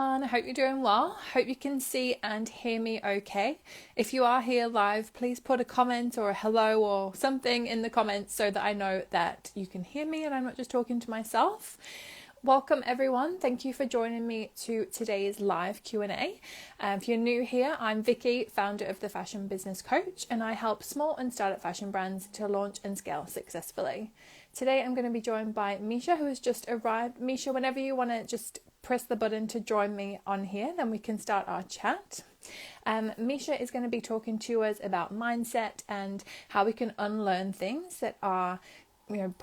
everyone. I hope you're doing well. Hope you can see and hear me okay. If you are here live, please put a comment or a hello or something in the comments so that I know that you can hear me and I'm not just talking to myself. Welcome everyone. Thank you for joining me to today's live Q&A. If you're new here, I'm Vicki, founder of the Fashion Business Coach, and I help small and startup fashion brands to launch and scale successfully. Today I'm going to be joined by Micha, who has just arrived. Micha, whenever you want to just press the button to join me on here, then we can start our chat. Micha is going to be talking to us about mindset and how we can unlearn things that are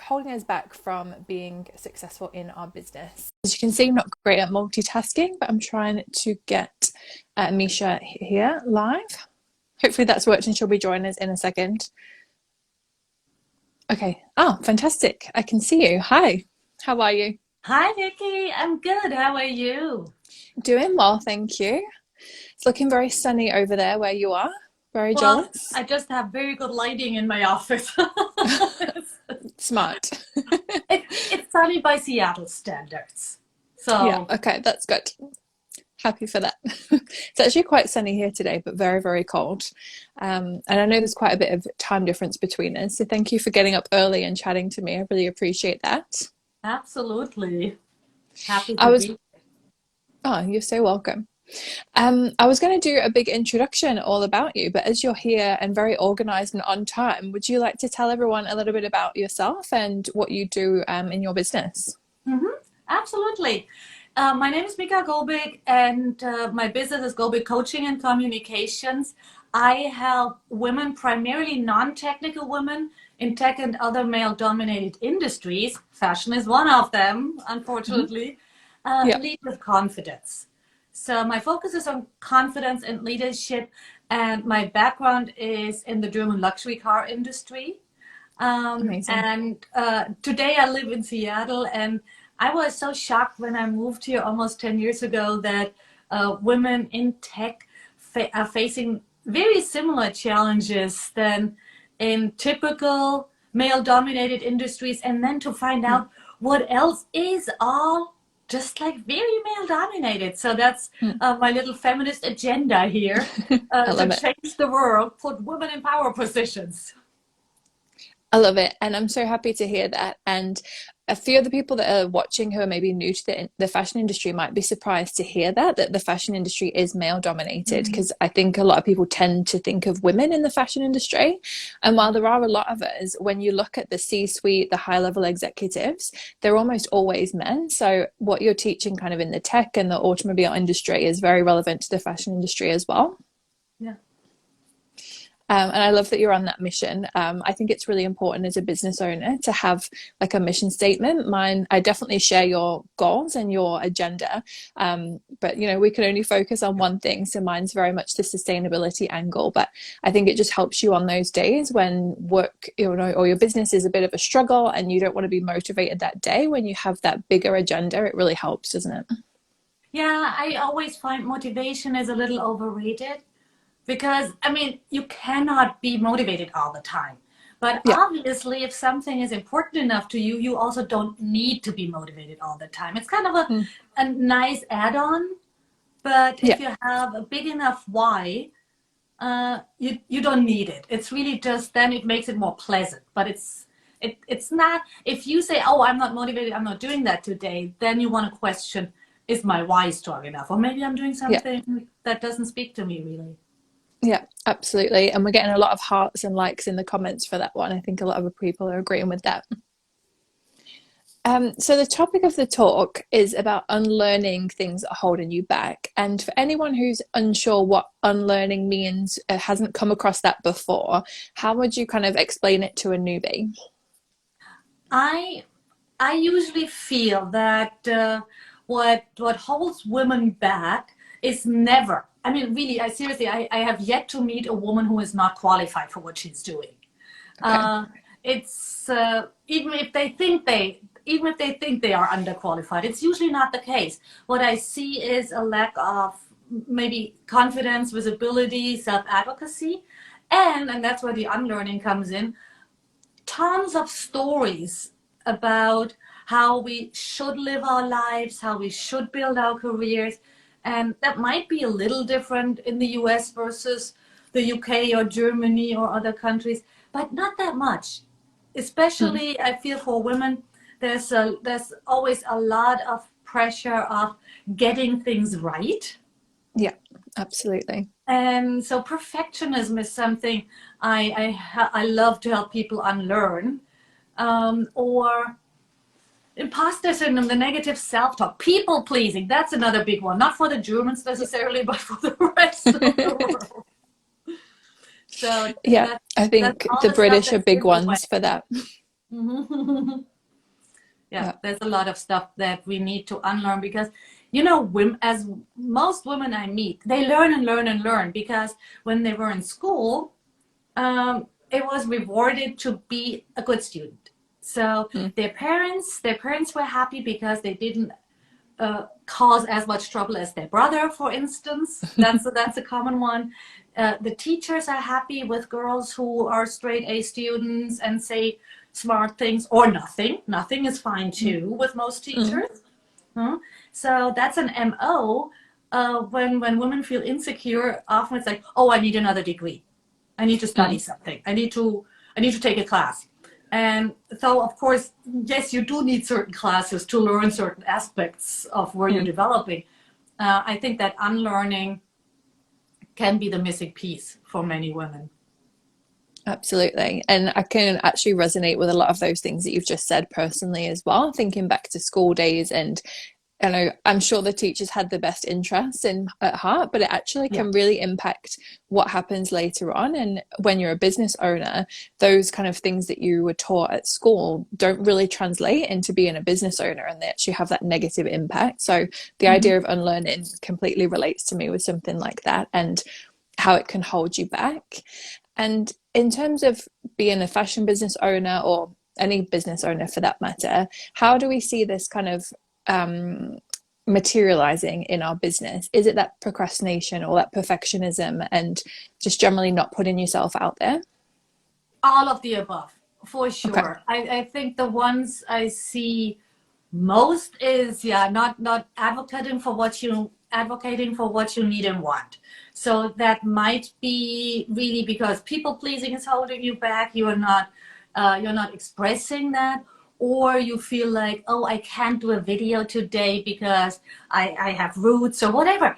holding us back from being successful in our business. As you can see, I'm not great at multitasking, but I'm trying to get Micha here live. Hopefully that's worked and she'll be joining us in a second. Okay. Oh, fantastic. I can see you. Hi. How are you? Hi, Vicki. I'm good. How are you? Doing well, thank you. It's looking very sunny over there where you are. Very Well, jealous. I just have very good lighting in my office. Smart. It's sunny by Seattle standards. Yeah, So, okay, that's good. Happy for that. It's actually quite sunny here today, but very, very cold. And I know there's quite a bit of time difference between us. So thank you for getting up early and chatting to me. I really appreciate that. absolutely happy I to was, be. oh, you're so welcome. I was going to do a big introduction all about you, but as you're here and very organized and on time, would you like to tell everyone a little bit about yourself and what you do in your business? Absolutely. My name is Micha Gobig, and my business is Gobig Coaching and Communications. I help women, primarily non-technical women, in tech and other male-dominated industries. Fashion is one of them, Mhm. unfortunately. Yeah. Lead with confidence. So my focus is on confidence and leadership, and my background is in the German luxury car industry. Amazing. And today I live in Seattle, and I was so shocked when I moved here almost 10 years ago that women in tech are facing very similar challenges than in typical male-dominated industries, and then to find Mm. out what else is all just like very male-dominated. So that's Mm. my little feminist agenda here I to love it. change the world, put women in power positions. I love it. And I'm so happy to hear that. And a few of the people that are watching who are maybe new to the fashion industry might be surprised to hear that the fashion industry is male dominated, because I think a lot of people tend to think of women in the fashion industry. And while there are a lot of us, when you look at the C-suite, the high level executives, they're almost always men. So what you're teaching kind of in the tech and the automobile industry is very relevant to the fashion industry as well. Yeah. And I love that you're on that mission. I think it's really important as a business owner to have like a mission statement. Mine, I definitely share your goals and your agenda, but we can only focus on one thing. So mine's very much the sustainability angle. But I think it just helps you on those days when work, or your business is a bit of a struggle and you don't want to be motivated that day. When you have that bigger agenda, it really helps, doesn't it? Yeah, I always find motivation is a little overrated because, I mean, you cannot be motivated all the time. But Yeah. obviously, if something is important enough to you, you also don't need to be motivated all the time. It's kind of Mm. a nice add-on, but if Yeah. you have a big enough why, you don't need it. It's really just then it makes it more pleasant. But it's not. If you say, "Oh, I'm not motivated. I'm not doing that today," then you want to question, "Is my why strong enough?" Or maybe I'm doing Yeah. something that doesn't speak to me really. Yeah, absolutely. And we're getting a lot of hearts and likes in the comments for that one. I think a lot of people are agreeing with that. So the topic of the talk is about unlearning things that are holding you back. And for anyone who's unsure what unlearning means, hasn't come across that before, how would you kind of explain it to a newbie? I I usually feel that what holds women back is never. I mean, really, I seriously, I have yet to meet a woman who is not qualified for what she's doing. Okay. Uh, it's even if they think they are underqualified, it's usually not the case. What I see is a lack of maybe confidence, visibility, self-advocacy, and that's where the unlearning comes in. Tons of stories about how we should live our lives, how we should build our careers, And that might be a little different in the US versus the UK or Germany or other countries, but not that much. Mm. Especially, I feel for women, there's always a lot of pressure of getting things right. Yeah, absolutely. And so perfectionism is something I love to help people unlearn. Or imposter syndrome, the negative self-talk, people pleasing. That's another big one. Not for the Germans necessarily, but for the rest of the world. So Yeah, I that's think all the the stuff British are that's big in the way. ones for that. Yeah, Yeah. there's a lot of stuff that we need to unlearn because, you know, women, as most women I meet, they learn and learn and learn because when they were in school, it was rewarded to be a good student. So Mm. their parents were happy because they didn't cause as much trouble as their brother, for instance. That's a common one. The teachers are happy with girls who are straight A students and say smart things or nothing. Nothing is fine too with most Mm. teachers. Hmm? So that's an MO. When women feel insecure, often it's like, oh, I need another degree. I need to study Mm. something. I need to take a class. And so, of course, yes, you do need certain classes to learn certain aspects of where you're Mm. developing. I think that unlearning can be the missing piece for many women. Absolutely. And I can actually resonate with a lot of those things that you've just said personally as well, thinking back to school days. And I know I'm sure the teachers had the best interests in at heart, but it actually Yeah. can really impact what happens later on. And when you're a business owner, those kind of things that you were taught at school don't really translate into being a business owner, and they actually have that negative impact. So the Mm-hmm. idea of unlearning completely relates to me with something like that and how it can hold you back. And in terms of being a fashion business owner or any business owner for that matter, how do we see this kind of um, materializing in our business? Is it that procrastination or that perfectionism and just generally not putting yourself out there? All of the above, for Okay. sure. I think the ones I see most is, yeah, not advocating for what you need and want. So that might be really because people pleasing is holding you back. You're not expressing that, or you feel like, oh, I can't do a video today because I have roots or whatever.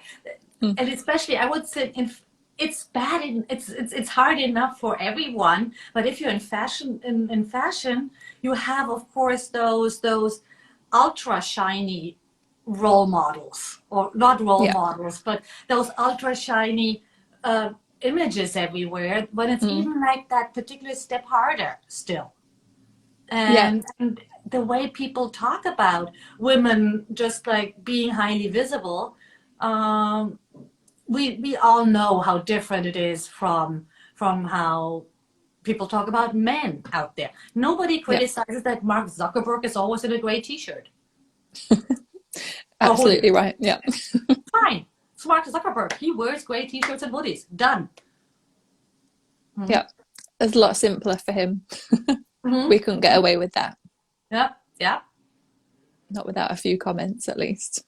Mm. And especially, I would say, it's bad. It's hard enough for everyone. But if you're in fashion, you have, of course, those ultra shiny role models, or not role Yeah. models, but those ultra shiny uh, images everywhere. When it's Mm. even like that particular step harder still. Yeah. And the way people talk about women just like being highly visible, um, we all know how different it is from how people talk about men out there. Nobody Yeah. criticizes that Mark Zuckerberg is always in a gray t-shirt or hoodie. Absolutely right. Yeah. Fine. It's Mark Zuckerberg. He wears gray t-shirts and hoodies. Done. Mm-hmm. Yeah. It's a lot simpler for him. Mm-hmm. We couldn't get away with that. Yeah. Yeah. Not without a few comments, at least.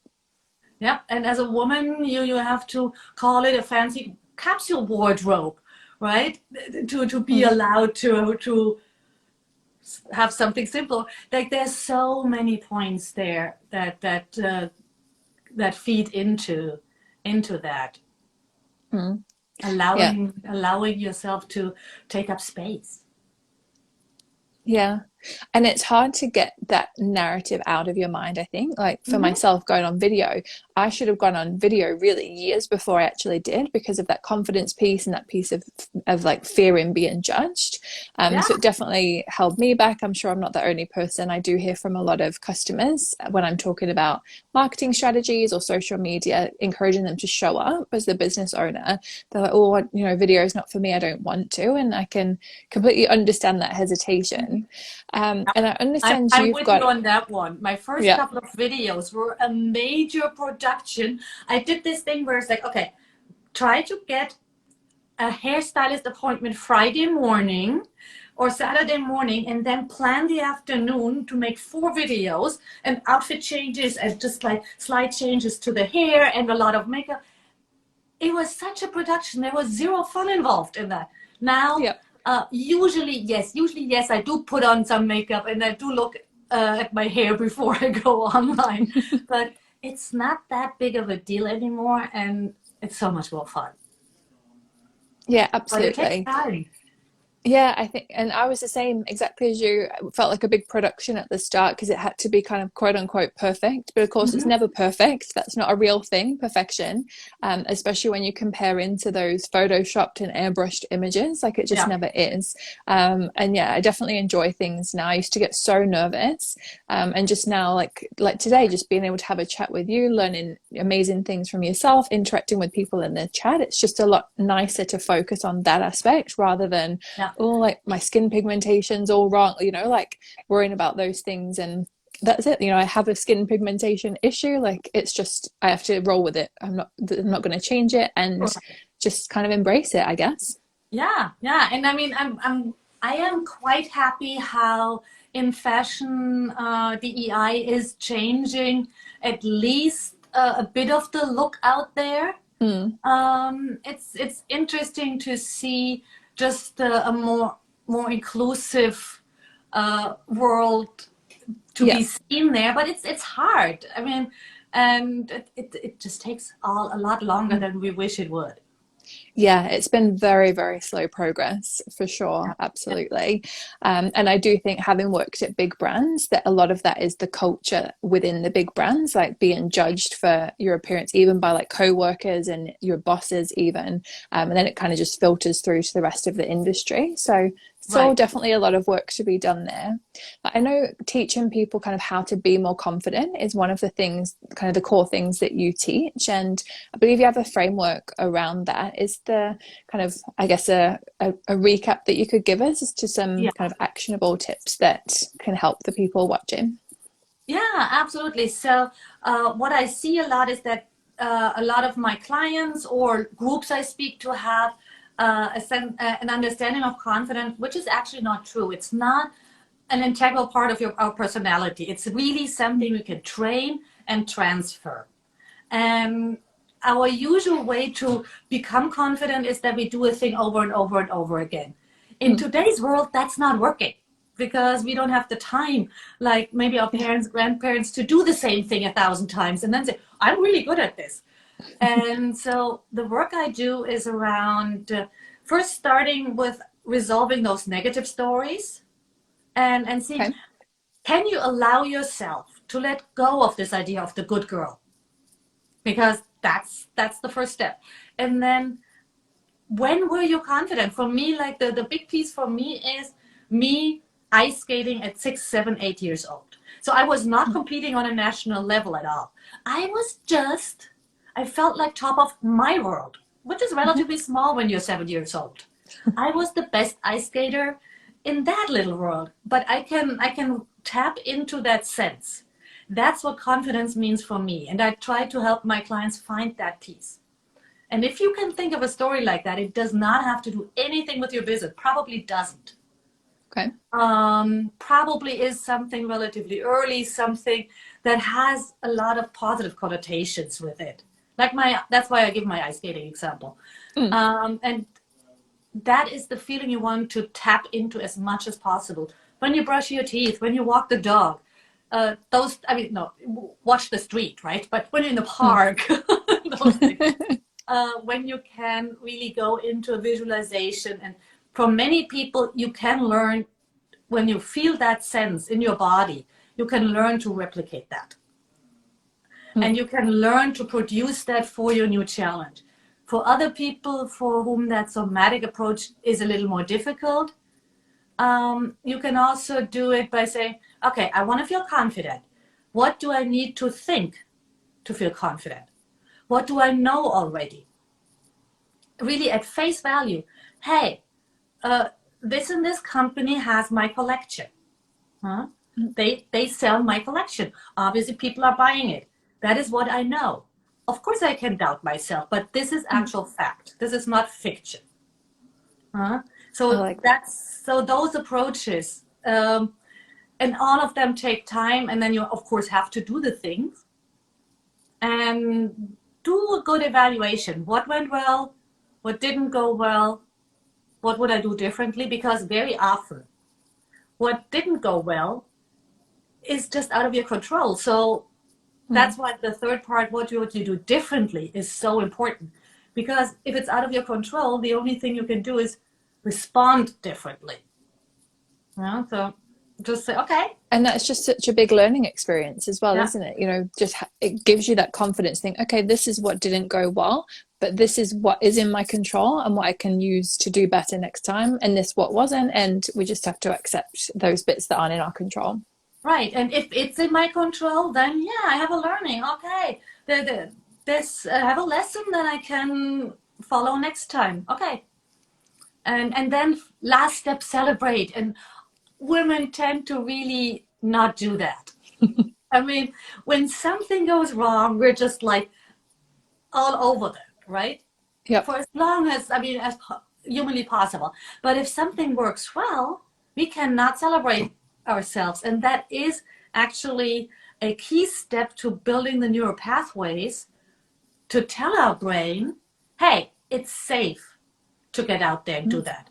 Yeah. And as a woman, you have to call it a fancy capsule wardrobe, right? To be Mm. allowed to have something simple. Like there's so many points there that feed into that, Mm. Yeah. allowing yourself to take up space. Yeah. And it's hard to get that narrative out of your mind, I think. Like for Mm-hmm. myself, going on video, I should have gone on video really years before I actually did because of that confidence piece and that piece of like fear in being judged. Yeah. So it definitely held me back. I'm sure I'm not the only person. I do hear from a lot of customers when I'm talking about marketing strategies or social media, encouraging them to show up as the business owner. They're like, oh, video is not for me. I don't want to. And I can completely understand that hesitation. And I understand I'm you've with you got, on that one. My first yeah, couple of videos were a major production. I did this thing where it's like, okay, try to get a hairstylist appointment Friday morning or Saturday morning and then plan the afternoon to make 4 videos and outfit changes and just like slight changes to the hair and a lot of makeup. It was such a production. There was zero fun involved in that. Now, Yep. usually yes, I do put on some makeup and I do look at my hair before I go online. But it's not that big of a deal anymore, and it's so much more fun. Yeah, But it takes absolutely. time. Yeah, I think, and I was the same exactly as you. It felt like a big production at the start because it had to be kind of quote unquote perfect. But of course, it's Mhm. never perfect. That's not a real thing, perfection, especially when you compare into those photoshopped and airbrushed images. Like it just Yeah. never is. And yeah, I definitely enjoy things now. I used to get so nervous, and just now, like today, just being able to have a chat with you, learning amazing things from yourself, interacting with people in the chat. It's just a lot nicer to focus on that aspect rather than Yeah. oh, like my skin pigmentation's all wrong, like worrying about those things. And that's it. I have a skin pigmentation issue. Like it's just, I have to roll with it. I'm not going to change it and just kind of embrace it, I guess. Yeah, yeah, and I mean, I am quite happy how in fashion DEI is changing at least a bit of the look out there. Mm. It's interesting to see just a more inclusive world to Yeah. be seen there, but it's hard. I mean, and it just takes a lot longer than we wish it would. Yeah, it's been very, very slow progress for sure. Yeah. Absolutely. And I do think having worked at big brands, that a lot of that is the culture within the big brands, like being judged for your appearance, even by like co-workers and your bosses even. And then it kind of just filters through to the rest of the industry. So still Right. definitely a lot of work to be done there. But I know teaching people kind of how to be more confident is one of the things, kind of the core things that you teach. And I believe you have a framework around that. Is the kind of, I guess, a recap that you could give us as to some Yeah. kind of actionable tips that can help the people watching? Yeah, absolutely. So, what I see a lot is that a lot of my clients or groups I speak to have an understanding of confidence, which is actually not true. It's not an integral part of our personality. It's really something we can train and transfer. And our usual way to become confident is that we do a thing over and over and over again. In Mm. today's world, that's not working because we don't have the time, like maybe our Yeah. parents, grandparents, to do the same thing 1,000 times and then say, I'm really good at this. And so the work I do is around first starting with resolving those negative stories and seeing, Okay. can you allow yourself to let go of this idea of the good girl? Because that's the first step. And then when were you confident? For me, like the big piece for me is me ice skating at 6, 7, 8 years old. So I was not competing on a national level at all. I felt like top of my world, which is Mm-hmm. relatively small when you're 7 years old. I was the best ice skater in that little world, but I can tap into that sense. That's what confidence means for me. And I try to help my clients find that piece. And if you can think of a story like that, it does not have to do anything with your business. Probably doesn't. Okay. Probably is something relatively early, something that has a lot of positive connotations with it. That's why I give my ice skating example. Mm. And that is the feeling you want to tap into as much as possible. When you brush your teeth, when you walk the dog, no, watch the street, right? But when you're in the Mm. park, those things. When you can really go into a visualization. And for many people, you can learn when you feel that sense in your body, you can learn to replicate that. Mm. And you can learn to produce that for your new challenge. For other people for whom that somatic approach is a little more difficult, you can also do it by saying, okay, I want to feel confident. What do I need to think to feel confident? What do I know already? Really at face value, hey, this and this company has my collection. Huh? Mm. They sell my collection. Obviously, people are buying it. That is what I know. Of course, I can doubt myself, but this is Mm. actual fact. This is not fiction. Huh? I So like that. so those approaches, and all of them take time, and then you of course have to do the things and do a good evaluation. What went well? What didn't go well? What would I do differently? Because very often what didn't go well is just out of your control. So that's why the third part, what you do differently, is so important. Because if it's out of your control, the only thing you can do is respond differently. Yeah, so just say, okay. And that's just such a big learning experience as well, Yeah, isn't it? You know, just it gives you that confidence. Think, okay, this is what didn't go well, but this is what is in my control and what I can use to do better next time. And this what wasn't, and we just have to accept those bits that aren't in our control. right. And if it's in my control, then yeah, I have a learning. Okay, this I have a lesson that I can follow next time. Okay, and then last step, celebrate. And women tend to really not do that. I mean, when something goes wrong, we're just like all over that, right? Yep. For as long as, I mean, as humanly possible. But if something works well, we cannot celebrate ourselves. And that is actually a key step to building the neural pathways to tell our brain, hey, it's safe to get out there and do that.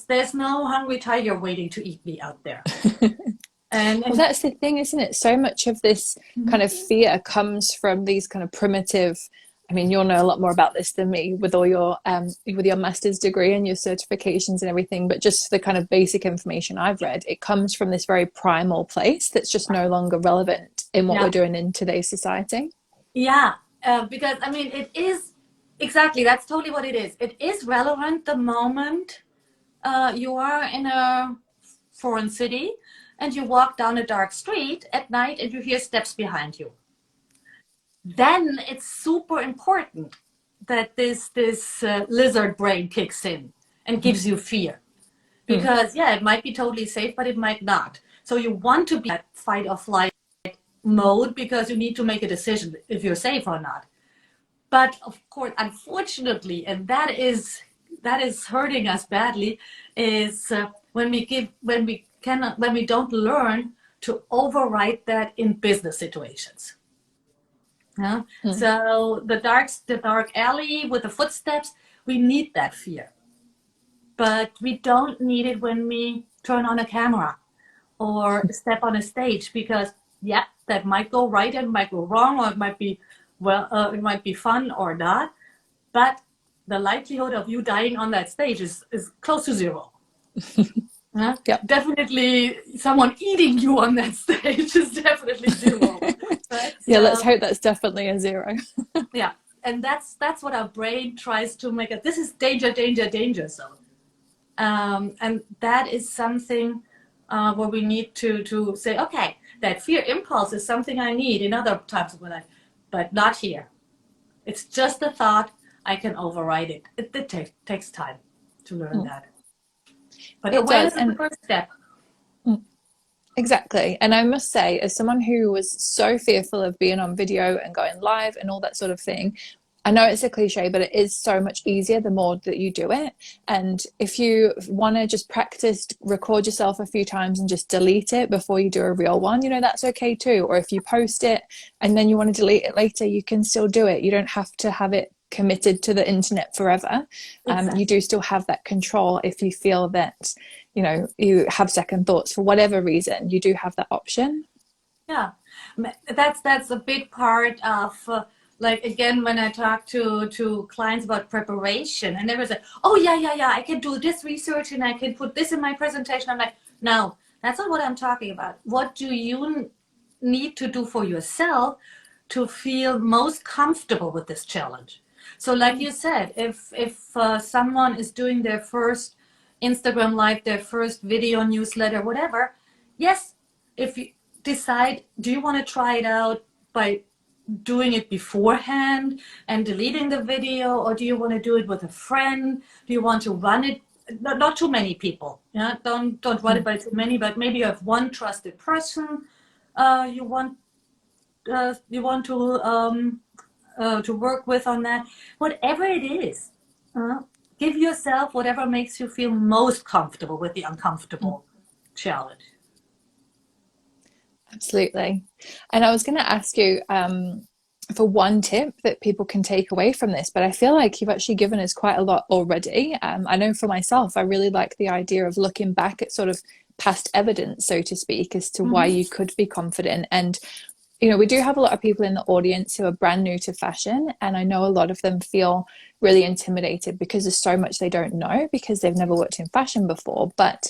There's no hungry tiger waiting to eat me out there. Well, that's the thing, isn't it? So much of this kind of fear comes from these kind of primitive. I mean, you'll know a lot more about this than me with all your with your master's degree and your certifications and everything. But just the kind of basic information I've read, it comes from this very primal place that's just no longer relevant in what we're doing in today's society. Yeah, because I mean, it is exactly, that's totally what it is. It is relevant the moment you are in a foreign city and you walk down a dark street at night and you hear steps behind you. Then it's super important that this lizard brain kicks in and gives you fear. Because yeah, it might be totally safe, but it might not. So you want to be at fight or flight mode because you need to make a decision if you're safe or not. But of course, unfortunately, and that is hurting us badly, is when we don't learn to override that in business situations. Yeah. So the dark alley with the footsteps, we need that fear, but we don't need it when we turn on a camera or step on a stage, because yeah, that might go right and might go wrong, or it might be it might be fun or not, but the likelihood of you dying on that stage is close to zero. Yep. Definitely someone eating you on that stage is definitely zero. Right? Yeah, let's hope that's definitely a zero. Yeah, and that's what our brain tries to make it. This is danger, danger, danger zone. And that is something where we need to say, okay, that fear impulse is something I need in other times of my life, but not here. It's just a thought. I can override it. It takes time to learn that. But It does. awareness is the first step. Exactly. And I must say, as someone who was so fearful of being on video and going live and all that sort of thing, I know it's a cliche, but it is so much easier the more that you do it. And if you want to just practice, record yourself a few times and just delete it before you do a real one, you know, that's okay too. Or if you post it and then you want to delete it later, you can still do it. You don't have to have it committed to the internet forever. Exactly. You do still have that control if you feel that, you know, you have second thoughts for whatever reason. You do have that option. Yeah, that's a big part of like, again, when I talk to clients about preparation, and they will say, oh yeah, I can do this research and I can put this in my presentation. I'm like, no, that's not what I'm talking about. What do you need to do for yourself to feel most comfortable with this challenge? So like you said, if someone is doing their first Instagram live, their first video newsletter, whatever, yes, if you decide, do you want to try it out by doing it beforehand and deleting the video, or do you want to do it with a friend? Do you want to run it? Not too many people. Yeah, don't run it by too many, but maybe you have one trusted person. You want to work with on that. Whatever it is, give yourself whatever makes you feel most comfortable with the uncomfortable challenge. Absolutely. And I was going to ask you for one tip that people can take away from this, but I feel like you've actually given us quite a lot already. I know for myself, I really like the idea of looking back at sort of past evidence, so to speak, as to why Mm-hmm. you could be confident. And we do have a lot of people in the audience who are brand new to fashion, and I know a lot of them feel really intimidated because there's so much they don't know because they've never worked in fashion before. But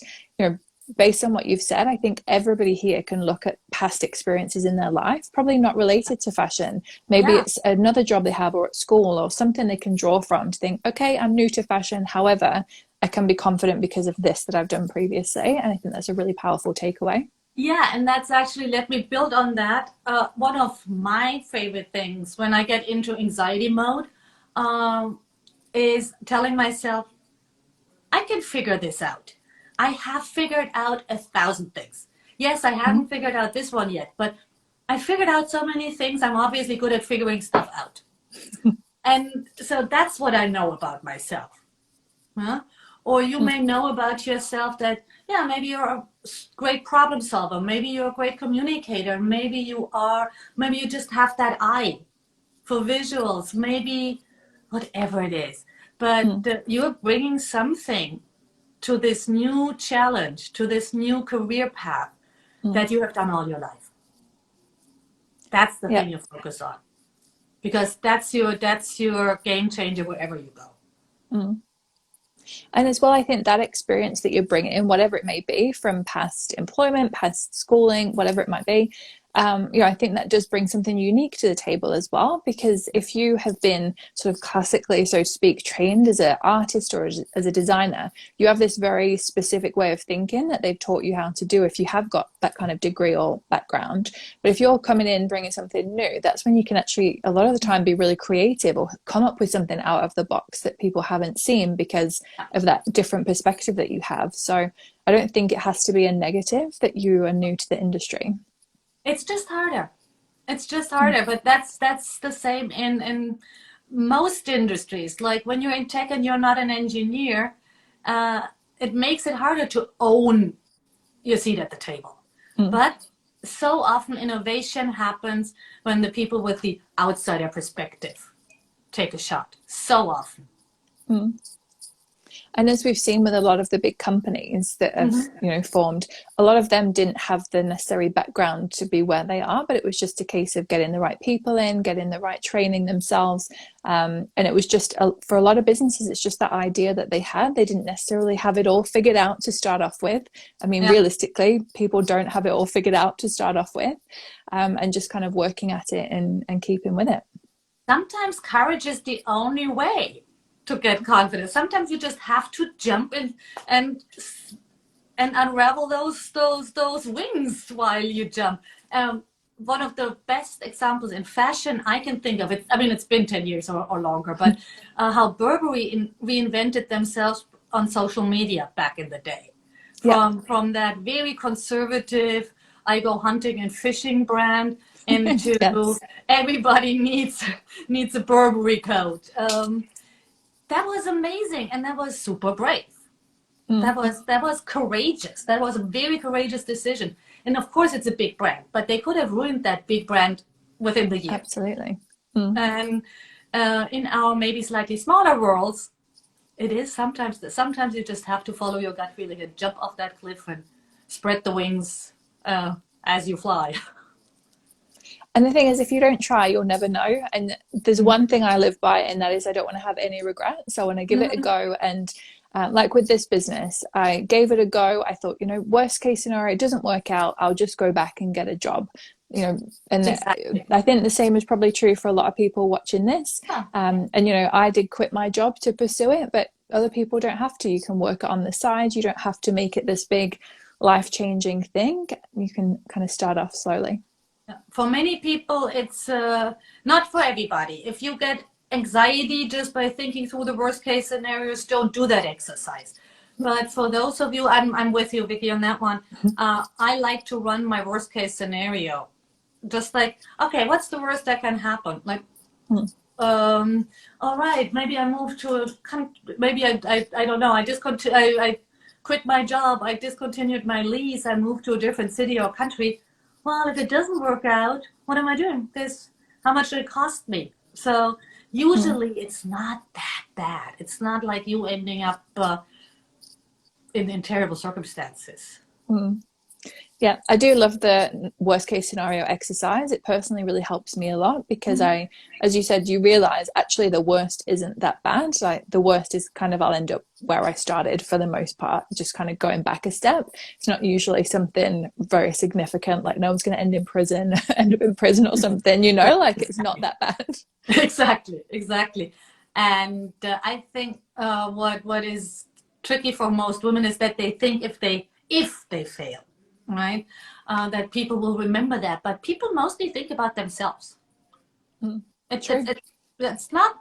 based on what you've said, I think everybody here can look at past experiences in their life, probably not related to fashion. Maybe Yeah. it's another job they have or at school or something they can draw from to think, okay, I'm new to fashion. However, I can be confident because of this that I've done previously. And I think that's a really powerful takeaway. Yeah, and that's actually, let me build on that. One of my favorite things when I get into anxiety mode um, is telling myself, I can figure this out. I have figured out 1,000 things. Yes, I haven't figured out this one yet, but I figured out so many things. I'm obviously good at figuring stuff out. And so that's what I know about myself. Huh? Or you may know about yourself that, yeah, maybe you're a great problem solver. Maybe you're a great communicator. Maybe you just have that eye for visuals. Maybe whatever it is. But you're bringing something to this new challenge, to this new career path that you have done all your life. That's the Yeah. thing you focus on, because that's your game changer wherever you go. Mm. And as well, I think that experience that you're bringing in, whatever it may be, from past employment, past schooling, whatever it might be, I think that does bring something unique to the table as well. Because if you have been sort of classically, so to speak, trained as an artist or as a designer, you have this very specific way of thinking that they've taught you how to do if you have got that kind of degree or background. But if you're coming in bringing something new, that's when you can actually, a lot of the time, be really creative or come up with something out of the box that people haven't seen because of that different perspective that you have. So I don't think it has to be a negative that you are new to the industry. It's just harder. It's just harder, but that's the same in most industries. Like when you're in tech and you're not an engineer, it makes it harder to own your seat at the table. Mm. But so often innovation happens when the people with the outsider perspective take a shot. So often. Mm. And as we've seen with a lot of the big companies that have, Mm-hmm. formed, a lot of them didn't have the necessary background to be where they are, but it was just a case of getting the right people in, getting the right training themselves. And it was just, for a lot of businesses, it's just that idea that they had. They didn't necessarily have it all figured out to start off with. I mean, Yeah. realistically, people don't have it all figured out to start off with, and just kind of working at it and keeping with it. Sometimes courage is the only way to get confidence. Sometimes you just have to jump in and and unravel those wings while you jump. One of the best examples in fashion I can think of, it, I mean, it's been 10 years or longer, but how Burberry reinvented themselves on social media back in the day. Yeah. From that very conservative, I go hunting and fishing brand into Yes. everybody needs a Burberry coat. That was amazing, and that was super brave. Mm. That was courageous. That was a very courageous decision. And of course, it's a big brand, but they could have ruined that big brand within the year. Absolutely. Mm. And in our maybe slightly smaller worlds, it is sometimes you just have to follow your gut feeling and jump off that cliff and spread the wings as you fly. And the thing is, if you don't try, you'll never know. And there's one thing I live by, and that is I don't want to have any regrets. So I want to give it a go. And like with this business, I gave it a go. I thought, worst case scenario, it doesn't work out. I'll just go back and get a job. And Exactly. I think the same is probably true for a lot of people watching this. Huh. And I did quit my job to pursue it, but other people don't have to. You can work it on the side. You don't have to make it this big life-changing thing. You can kind of start off slowly. For many people, it's not for everybody. If you get anxiety just by thinking through the worst case scenarios, don't do that exercise. But for those of you, I'm with you, Vicki, on that one. I like to run my worst case scenario. Just like, okay, what's the worst that can happen? Like, all right, maybe I moved to a country, maybe I don't know, I quit my job, I discontinued my lease, I moved to a different city or country. Well, if it doesn't work out, what am I doing? This, how much did it cost me? So Mm. usually it's not that bad. It's not like you ending up in terrible circumstances. Mm. Yeah, I do love the worst case scenario exercise. It personally really helps me a lot because Mhm. as you said, you realize actually the worst isn't that bad. Like the worst is kind of I'll end up where I started for the most part, just kind of going back a step. It's not usually something very significant, like no one's going to end in prison, end up in prison or something, like it's not that bad. Exactly, exactly. And I think what is tricky for most women is that they think if they fail, right, that people will remember that. But people mostly think about themselves. Mm. It, it, True. it, it's not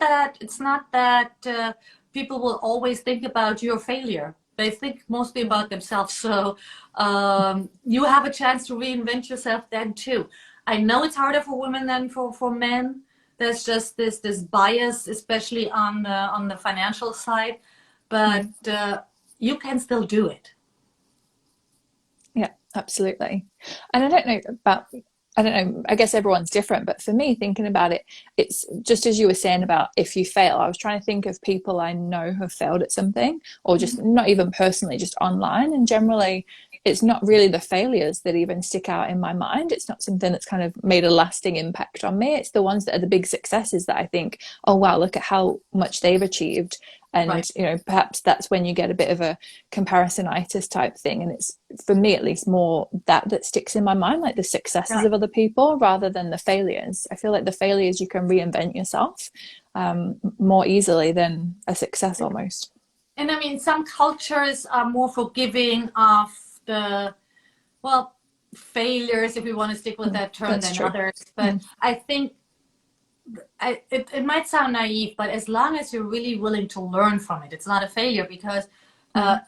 that people will always think about your failure. They think mostly about themselves. So you have a chance to reinvent yourself then too. I know it's harder for women than for men. There's just this bias, especially on the financial side, but Mm. you can still do it. Yeah, absolutely. And I don't know, I guess everyone's different, but for me, thinking about it, it's just as you were saying about if you fail, I was trying to think of people I know who have failed at something, or just not even personally, just online. And generally, it's not really the failures that even stick out in my mind. It's not something that's kind of made a lasting impact on me. It's the ones that are the big successes that I think, oh, wow, look at how much they've achieved. And Right. perhaps that's when you get a bit of a comparisonitis type thing, and it's for me at least more that sticks in my mind, like the successes Yeah. of other people rather than the failures. I feel like the failures you can reinvent yourself more easily than a success almost. And I mean, some cultures are more forgiving of the, well, failures, if we want to stick with that term, That's than true. others. But Mm. I think it might sound naive, but as long as you're really willing to learn from it, it's not a failure because uh, Mm.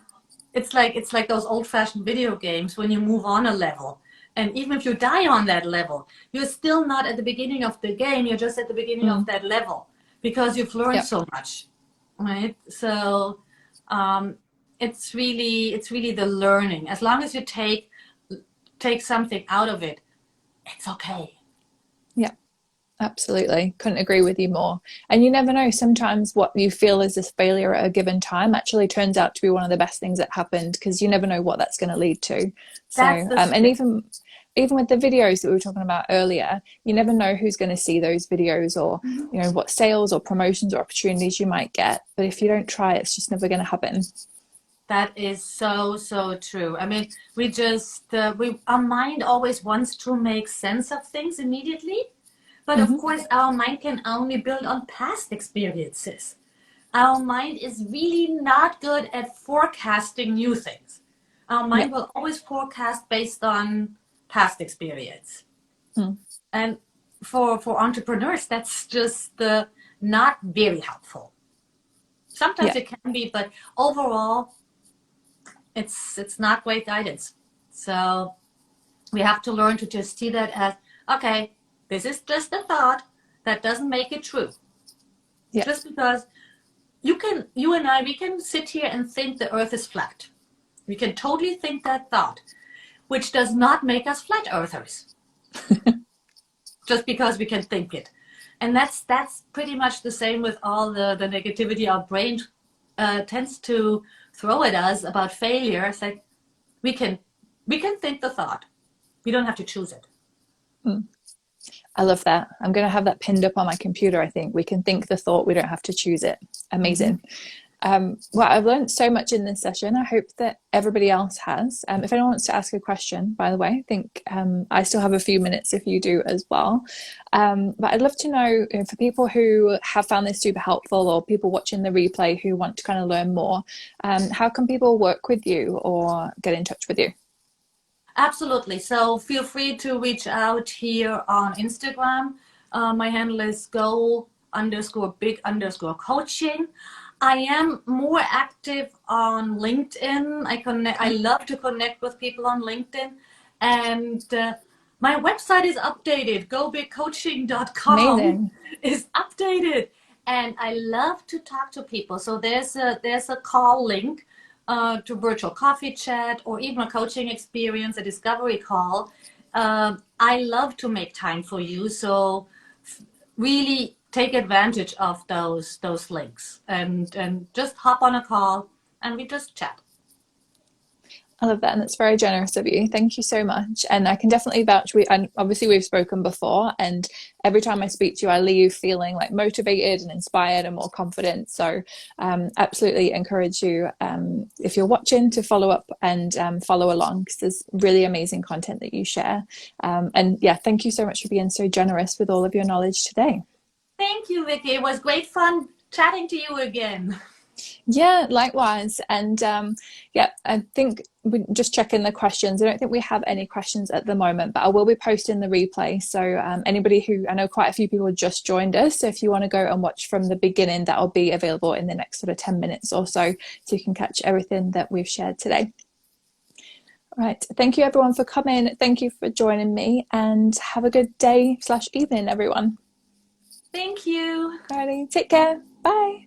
it's like those old-fashioned video games when you move on a level. And even if you die on that level, you're still not at the beginning of the game. You're just at the beginning of Mm. that level because you've learned Yep. so much, right? So um, it's really the learning. As long as you take something out of it, it's okay. Yep. Absolutely. Couldn't agree with you more. And you never know, sometimes what you feel is this failure at a given time actually turns out to be one of the best things that happened because you never know what that's going to lead to. That's So, the and spirit. even with the videos that we were talking about earlier, you never know who's going to see those videos or, what sales or promotions or opportunities you might get. But if you don't try, it's just never going to happen. That is so, so true. I mean, our mind always wants to make sense of things immediately. But of Mm-hmm. course, our mind can only build on past experiences. Our mind is really not good at forecasting new things. Our Yeah. mind will always forecast based on past experience. Mm. And for entrepreneurs, that's just not very helpful. Sometimes Yeah. it can be, but overall, it's not great guidance. So we have to learn to just see that as, okay, this is just a thought that doesn't make it true. Yeah. Just because you and I, we can sit here and think the earth is flat. We can totally think that thought, which does not make us flat earthers, just because we can think it. And that's pretty much the same with all the negativity our brain tends to throw at us about failure. It's like we can we can think the thought. We don't have to choose it. Mm. I love that. I'm going to have that pinned up on my computer. I think we can think the thought, we don't have to choose it. Mm-hmm. Amazing. Well, I've learned so much in this session. I hope that everybody else has. If anyone wants to ask a question, by the way, I think I still have a few minutes if you do as well. But I'd love to know for people who have found this super helpful or people watching the replay who want to kind of learn more, how can people work with you or get in touch with you? Absolutely. So feel free to reach out here on Instagram. My handle is go_big_coaching. I am more active on LinkedIn. I love to connect with people on LinkedIn, and My website is updated. GoBigCoaching.com Amazing. is updated. And I love to talk to people. So there's a call link to virtual coffee chat or even a coaching experience, a discovery call. I love to make time for you. So really take advantage of those links and just hop on a call and we just chat. I love that, and that's very generous of you. Thank you so much. And I can definitely vouch. And obviously we've spoken before, and every time I speak to you, I leave feeling like motivated and inspired and more confident. So, absolutely encourage you, if you're watching, to follow up and follow along, because there's really amazing content that you share. And yeah, thank you so much for being so generous with all of your knowledge today. Thank you, Vicki. It was great fun chatting to you again. Yeah, likewise. And yeah, I think we just check in the questions. I don't think we have any questions at the moment, but I will be posting the replay. So anybody who, I know quite a few people just joined us. So if you want to go and watch from the beginning, that'll be available in the next sort of 10 minutes or so. So you can catch everything that we've shared today. All right. Thank you everyone for coming. Thank you for joining me, and have a good day/evening, everyone. Thank you. Alrighty. Take care. Bye.